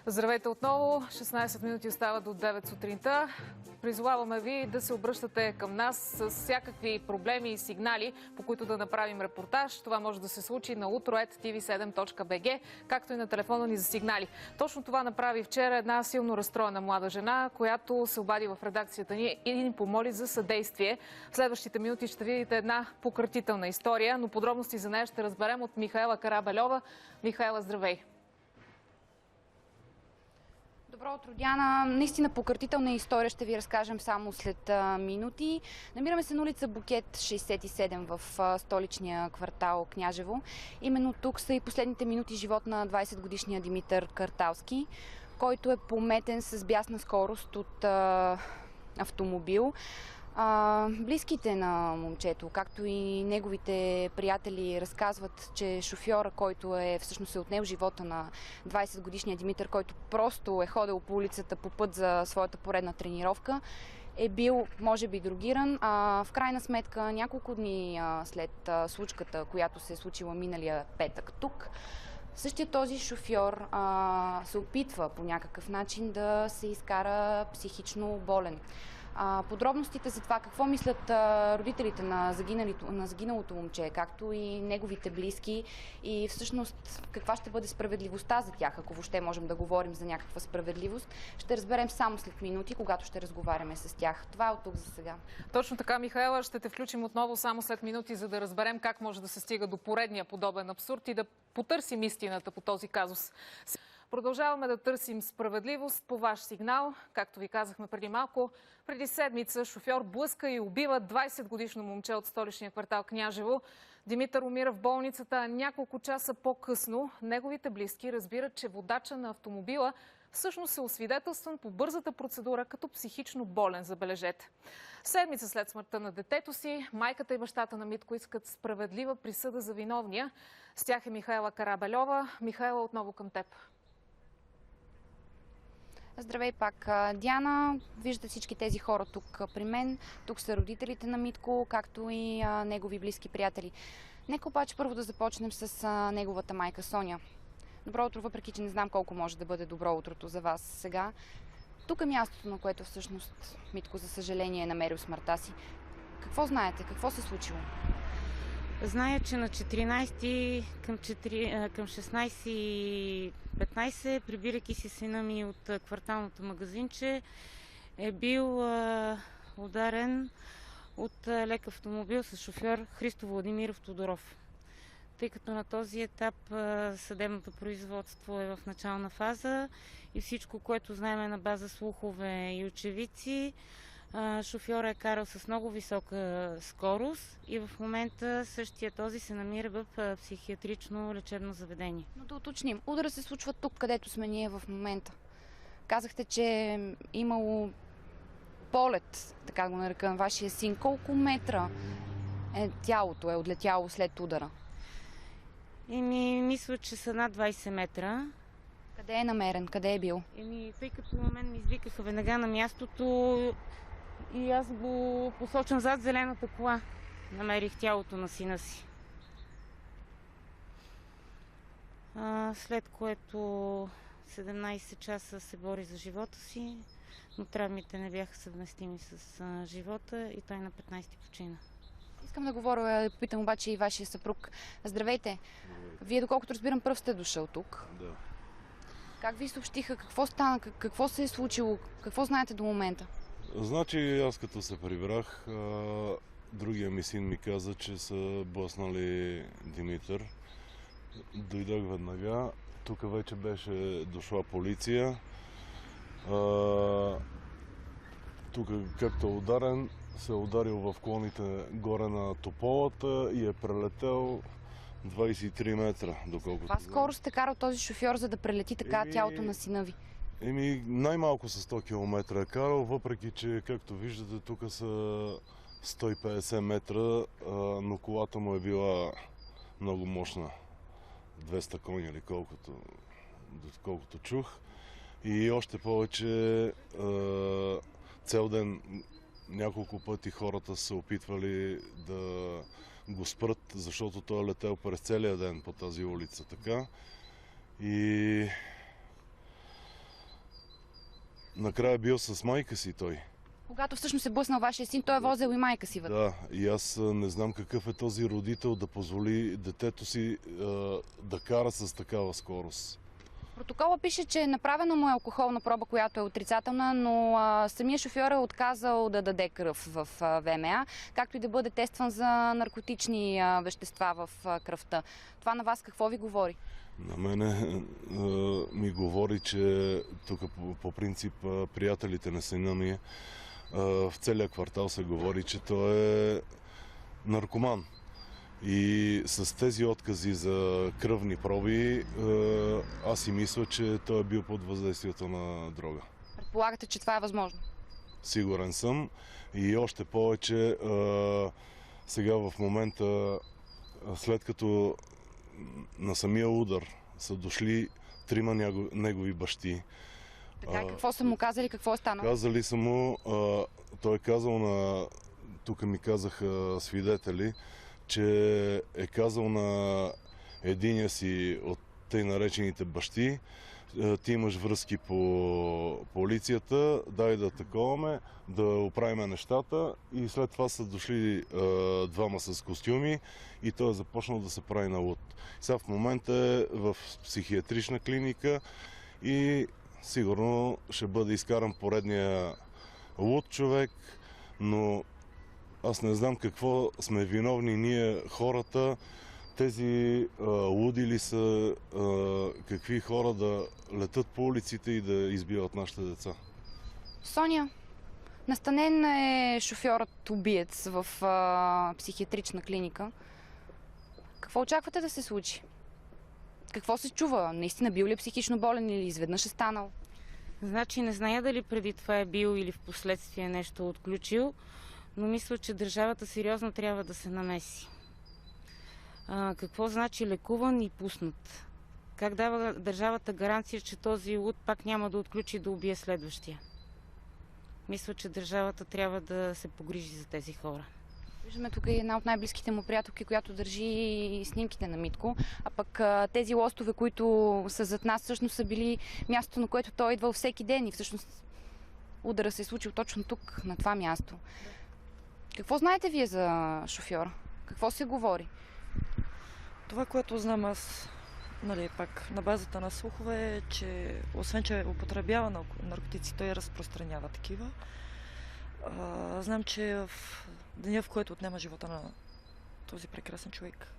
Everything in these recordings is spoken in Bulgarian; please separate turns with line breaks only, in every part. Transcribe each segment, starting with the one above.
Здравейте отново. 16 минути остава до 9 сутринта. Призоваваме ви да се обръщате към нас с всякакви проблеми и сигнали, по които да направим репортаж. Това може да се случи на utro@tv7.bg, както и на телефона ни за сигнали. Точно това направи вчера една силно разстроена млада жена, която се обади в редакцията ни и ни помоли за съдействие. В следващите минути ще видите една пократителна история, но подробности за нея ще разберем от Михаела Карабельова. Михаела, здравей!
Добро утро, Диана. Наистина пократителна история ще ви разкажем само след минути. Намираме се на улица Букет 67 в столичния квартал Княжево. Именно тук са и последните минути живот на 20-годишния Димитър Карталски, който е пометен с бясна скорост от автомобил. Близките на момчето, както и неговите приятели, разказват, че шофьора, който всъщност е отнел живота на 20-годишния Димитър, който просто е ходил по улицата по път за своята поредна тренировка, е бил, може би, дрогиран. В крайна сметка, няколко дни след случката, която се е случила миналия петък тук, същия този шофьор се опитва по някакъв начин да се изкара психично болен. Подробностите за това какво мислят родителите на загиналото момче, както и неговите близки и всъщност каква ще бъде справедливостта за тях, ако въобще можем да говорим за някаква справедливост, ще разберем само след минути, когато ще разговаряме с тях. Това е от тук за сега.
Точно така, Михаела, ще те включим отново само след минути, за да разберем как може да се стига до поредния подобен абсурд и да потърсим истината по този казус. Продължаваме да търсим справедливост по ваш сигнал. Както ви казахме преди малко, преди седмица шофьор блъска и убива 20-годишно момче от столичния квартал Княжево. Димитър умира в болницата, а няколко часа по-късно неговите близки разбират, че водача на автомобила всъщност е освидетелстван по бързата процедура като психично болен, забележете. Седмица след смъртта на детето си, майката и бащата на Митко искат справедлива присъда за виновния. С тях е Михаела Карабельова. Михаела, отново към теб.
Здравей пак, Диана. Виждате всички тези хора тук при мен. Тук са родителите на Митко, както и негови близки приятели. Нека обаче първо да започнем с неговата майка Соня. Добро утро, въпреки че не знам колко може да бъде добро утрото за вас сега. Тук е мястото, на което всъщност Митко, за съжаление, е намерил смъртта си. Какво знаете? Какво се е случило?
Зная, че на 14 към 16:15, прибирайки си сина ми от кварталното магазинче, е бил ударен от лек автомобил с шофьор Христо Владимиров Тодоров. Тъй като на този етап съдебното производство е в начална фаза и всичко, което знаем на база слухове и очевидци, шофьора е карал с много висока скорост и в момента същия този се намира в психиатрично лечебно заведение.
Но да уточним, удара се случва тук, където сме ние в момента. Казахте, че е имало полет, така го нарека, на вашия син. Колко метра тялото е отлетяло след удара?
Мисля, че са над 20 метра.
Къде е намерен? Къде е бил?
Тъй като мен ми извикаха веднага на мястото и аз го посочвам зад зелената кола. Намерих тялото на сина си. След което 17 часа се бори за живота си, но травмите не бяха съвместими с живота и той на 15-ти почина.
Искам да попитам обаче и вашия съпруг. Здравейте! Вие, доколкото разбирам, пръв сте дошъл тук.
Да.
Как ви съобщиха? Какво стана? Какво се е случило? Какво знаете до момента?
Значи аз като се прибрах, другия ми син ми каза, че са блъснали Димитър. Дойдох веднага. Тук вече беше дошла полиция. Тук, както е ударен, се е ударил в клоните горе на тополата и е прелетел 23 метра, доколкото.
Каква скорост сте карал този шофьор, за да прелети така тялото на сина ви?
Най-малко с 100 км е карал, въпреки че, както виждате, тук са 150 метра, но колата му е била много мощна. 200 коня или колкото чух. И още повече цял ден няколко пъти хората са опитвали да го спрат, защото той е летел през целия ден по тази улица. Така. И накрая бил с майка си той.
Когато всъщност е блъснал вашия син, той е возил и майка си вътре.
Да, и аз не знам какъв е този родител да позволи детето си да кара с такава скорост.
Протокола пише, че направено му е алкохолна проба, която е отрицателна, но самия шофьор е отказал да даде кръв в ВМА, както и да бъде тестван за наркотични вещества в кръвта. Това на вас какво ви говори?
На мене ми говори, че тук по принцип приятелите на сина ми в целия квартал се говори, че той е наркоман. И с тези откази за кръвни проби, аз си мисля, че той е бил под въздействието на дрога.
Предполагате, че това е възможно?
Сигурен съм. И още повече, сега в момента, след като на самия удар са дошли 3 негови бащи.
Така, какво са му казали, какво е станало?
Казали са му, той е казал тук ми казаха свидетели, че е казал на единия си от тъй наречените бащи, ти имаш връзки по полицията, дай да таковаме, да оправим нещата, и след това са дошли двама с костюми и той е започнал да се прави на луд. Сега в момента е в психиатрична клиника и сигурно ще бъде изкаран поредния луд човек, но аз не знам какво сме виновни ние, хората. Тези луди ли са, какви хора да летат по улиците и да избиват нашите деца?
Соня, настанен е шофьорът убиец в психиатрична клиника. Какво очаквате да се случи? Какво се чува? Наистина бил ли е психично болен или изведнъж е станал?
Значи не зная дали преди това е бил или в последствие нещо отключил, но мисля, че държавата сериозно трябва да се намеси. Какво значи лекуван и пуснат? Как дава държавата гаранция, че този луд пак няма да отключи и да убие следващия? Мисля, че държавата трябва да се погрижи за тези хора.
Виждаме тук и една от най-близките му приятелки, която държи снимките на Митко. А пък тези лостове, които са зад нас, всъщност са били мястото, на което той е идвал всеки ден. И всъщност удара се е случил точно тук, на това място. Какво знаете вие за шофьора? Какво се говори?
Това, което знам аз, пак на базата на слухове, е, че освен, че употребява наркотици, той разпространява такива. Знам, че в деня, в който отнема живота на този прекрасен човек,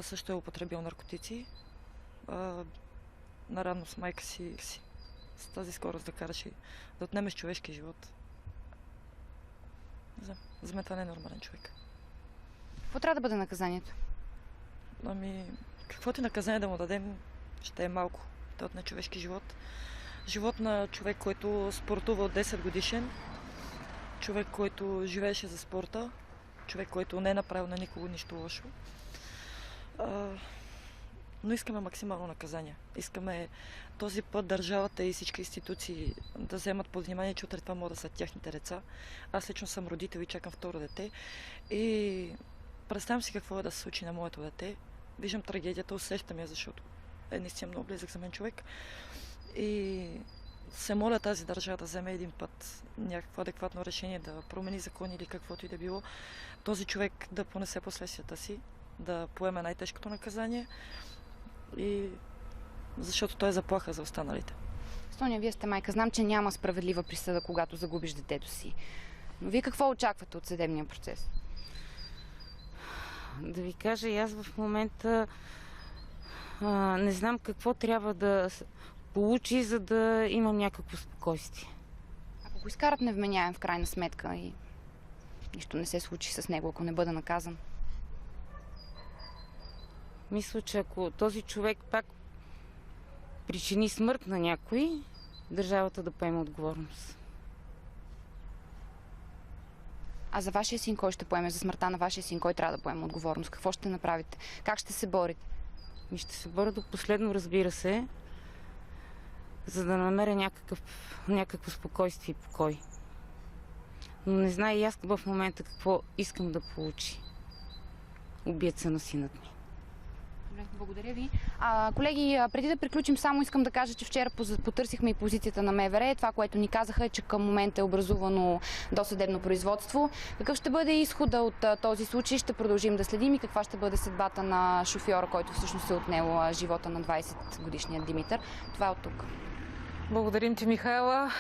също е употребил наркотици. Наравно с майка си, с тази скорост да караш и да отнемеш човешки живот. Не знам, за мен това не е нормален човек.
Какво трябва да бъде наказанието?
Каквото наказание да му дадем, ще е малко. Той отне човешки живот. Живот на човек, който спортува от 10 годишен. Човек, който живееше за спорта. Човек, който не е направил на никого нищо лошо. Но искаме максимално наказание. Искаме този път държавата и всички институции да вземат под внимание, че утре това могат да са тяхните деца. Аз лично съм родител и чакам второ дете. И представям си какво е да се случи на моето дете. Виждам трагедията, усещам я, защото е наистина много близък за мен човек. И се моля тази държава да вземе един път някакво адекватно решение, да промени закон или каквото и да било. Този човек да понесе последствията си, да поеме най-тежкото наказание, и защото той е заплаха за останалите.
Соня, вие сте майка. Знам, че няма справедлива присъда, когато загубиш детето си. Но вие какво очаквате от съдебния процес?
Да ви кажа, и аз в момента не знам какво трябва да получи, за да имам някакво спокойствие.
Ако го изкарат невменяем в крайна сметка и нищо не се случи с него, ако не бъде наказан?
Мисля, че ако този човек пак причини смърт на някой, държавата да поеме отговорност.
А за вашия син кой ще поеме? За смъртта на вашия син кой трябва да поеме отговорност? Какво ще направите? Как ще се борите?
Ще се боря до последно, разбира се, за да намеря някакво спокойствие и покой. Но не знае и аз в момента какво искам да получи убиеца на синът ми.
Добре, благодаря ви. Колеги, преди да приключим, само искам да кажа, че вчера потърсихме и позицията на МВР. Това, което ни казаха, е, че към момента е образувано досъдебно производство. Какъв ще бъде изхода от този случай? Ще продължим да следим и каква ще бъде съдбата на шофьора, който всъщност е отнел живота на 20-годишния Димитър. Това е от тук.
Благодарим ти, Михаела.